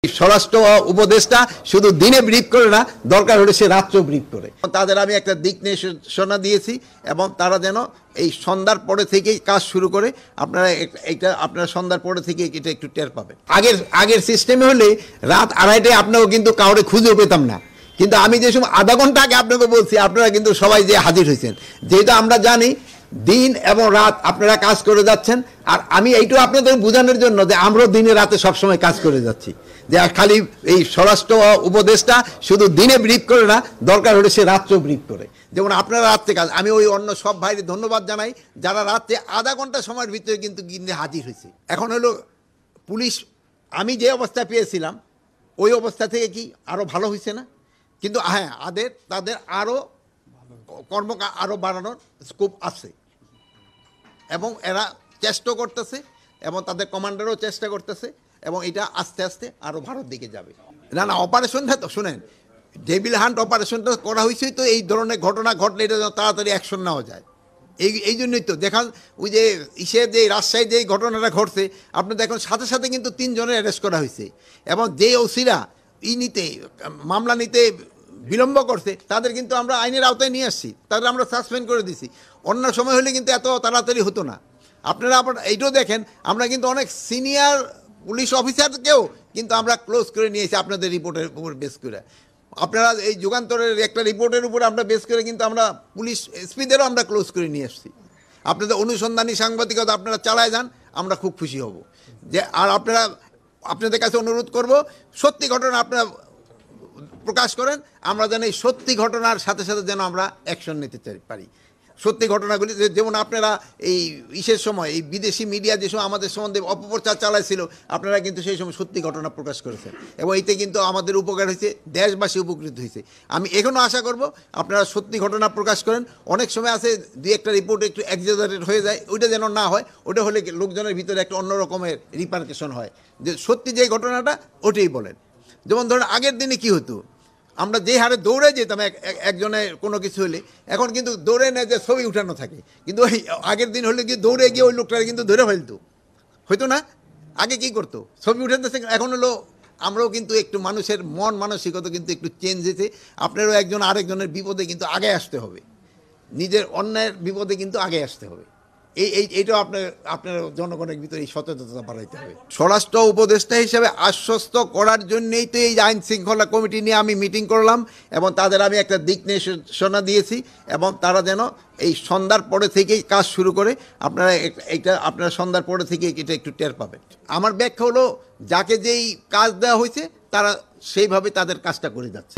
স্বরাষ্ট্র উপদেষ্টা শুধু দিনে ব্রিফ করে না, দরকার হলে সে রাত্রেও ব্রিফ করে। তাদের আমি একটা দিক নির্দেশনা দিয়েছি এবং তারা যেন এই সন্ধ্যার পরে থেকেই কাজ শুরু করে। আপনারা এটা আপনারা সন্ধ্যার পরে থেকে এটা একটু টের পাবেন। আগের সিস্টেমে হলে রাত 2:30টায় আপনাকেও কিন্তু কাউরে খুঁজেও পেতাম না, কিন্তু আমি যে সময় আধা ঘন্টা আগে আপনাকে বলছি, আপনারা কিন্তু সবাই যে হাজির হয়েছেন। যেহেতু আমরা জানি দিন এবং রাত আপনারা কাজ করে যাচ্ছেন, আর আমি এইটু আপনাদের বোঝানোর জন্য যে আমরাও দিনে রাতে সবসময় কাজ করে যাচ্ছি, যে খালি এই স্বরাষ্ট্র উপদেষ্টা শুধু দিনে ব্রিফ করে না, দরকার হলে সে রাত্রেও ব্রিফ করে। যেমন আপনারা রাত্রে কাজ, আমি ওই অন্য সব ভাইদের ধন্যবাদ জানাই যারা রাত্রে আধা ঘন্টা সময়ের ভিতরে কিন্তু হাজির হয়েছে। এখন হলো পুলিশ, আমি যে অবস্থা পেয়েছিলাম ওই অবস্থা থেকে কি আরও ভালো হয়েছে না? কিন্তু হ্যাঁ, তাদের আরও আরও বাড়ানোর স্কোপ আছে এবং এরা চেষ্টা করতেছে এবং তাদের কমান্ডারও চেষ্টা করতেছে এবং এটা আস্তে আস্তে আরও ভারত দিকে যাবে। না অপারেশনটা তো শুনেন, ডেভিল হান্ট অপারেশনটা করা হয়েছে তো এই ধরনের ঘটনা ঘটলে এটা তাড়াতাড়ি অ্যাকশন নেওয়া যায়। এই জন্যই তো দেখান ওই যে যে রাজশাহী যে ঘটনাটা ঘটছে, আপনি দেখুন সাথে সাথে কিন্তু 3 জনের অ্যারেস্ট করা হয়েছে এবং যে ওসিরা মামলা নিতে বিলম্ব করছে তাদের কিন্তু আমরা আইনের আওতায় নিয়ে আসছি, তাদের আমরা সাসপেন্ড করে দিছি। অন্য সময় হলে কিন্তু এত তাড়াতাড়ি হতো না। আপনারা এইটাও দেখেন, আমরা কিন্তু অনেক সিনিয়র পুলিশ অফিসারকেও কিন্তু আমরা ক্লোজ করে নিয়েছি আপনাদের রিপোর্টের উপর বেস করে। আপনারা এই যুগান্তরের একটা রিপোর্টের উপর আমরা বেস করে কিন্তু আমরা পুলিশ এসপিদেরও আমরা ক্লোজ করে নিয়ে আসছি। আপনাদের অনুসন্ধানী সাংবাদিকতা আপনারা চালায় যান, আমরা খুব খুশি হব। যে আর আপনাদের কাছে অনুরোধ করব, সত্যি ঘটনা আপনারা প্রকাশ করেন, আমরা যেন এই সত্যি ঘটনার সাথে সাথে যেন আমরা অ্যাকশন নিতে পারি। সত্যি ঘটনাগুলি যেমন আপনারা এই সময় এই বিদেশি মিডিয়া যে সময় আমাদের সম্বন্ধে অপপ্রচার চালাইছিল, আপনারা কিন্তু সেই সময় সত্যি ঘটনা প্রকাশ করেছেন এবং এতে কিন্তু আমাদের উপকার হয়েছে, দেশবাসী উপকৃত হয়েছে। আমি এখনও আশা করব আপনারা সত্যি ঘটনা প্রকাশ করেন। অনেক সময় আছে 2-1টা রিপোর্ট একটু এক্সাজারেট হয়ে যায়, ওইটা যেন না হয়। ওটা হলে লোকজনের ভিতরে একটা অন্য রকমের রিপারকেশন হয়, যে সত্যি যে ঘটনাটা ওটাই বলেন। যেমন ধরুন আগের দিনে কি হতো, আমরা যে হারে দৌড়ে যেতাম একজনের কোনো কিছু হলে, এখন কিন্তু দৌড়ে নেয় যে ছবি উঠানো থাকে, কিন্তু ওই আগের দিন হলে কি দৌড়ে গিয়ে ওই লোকটা কিন্তু ধরে ফেলতো, হয়তো না? আগে কি করতো, ছবি উঠাতে। এখন হলো আমরাও কিন্তু একটু মানুষের মন মানসিকতা কিন্তু একটু চেঞ্জ হয়েছে। আপনারও একজন আরেকজনের বিপদে কিন্তু আগে আসতে হবে, নিজের অন্যায়ের বিপদে কিন্তু আগে আসতে হবে। এইটাও আপনার জনগণের ভিতরে এই সচেতনতা বাড়াইতে হবে। স্বরাষ্ট্র উপদেষ্টা হিসেবে আশ্বস্ত করার জন্যই তো এই আইন শৃঙ্খলা কমিটি নিয়ে আমি মিটিং করলাম এবং তাদের আমি একটা দিক নির্দেশনা দিয়েছি এবং তারা যেন এই সন্ধ্যার পরে থেকেই কাজ শুরু করে। আপনারা সন্ধ্যার পরে থেকে এটা একটু টের পাবেন। আমার ব্যাখ্যা হলো, যাকে যেই কাজ দেওয়া হয়েছে তারা সেইভাবে তাদের কাজটা করে যাচ্ছে।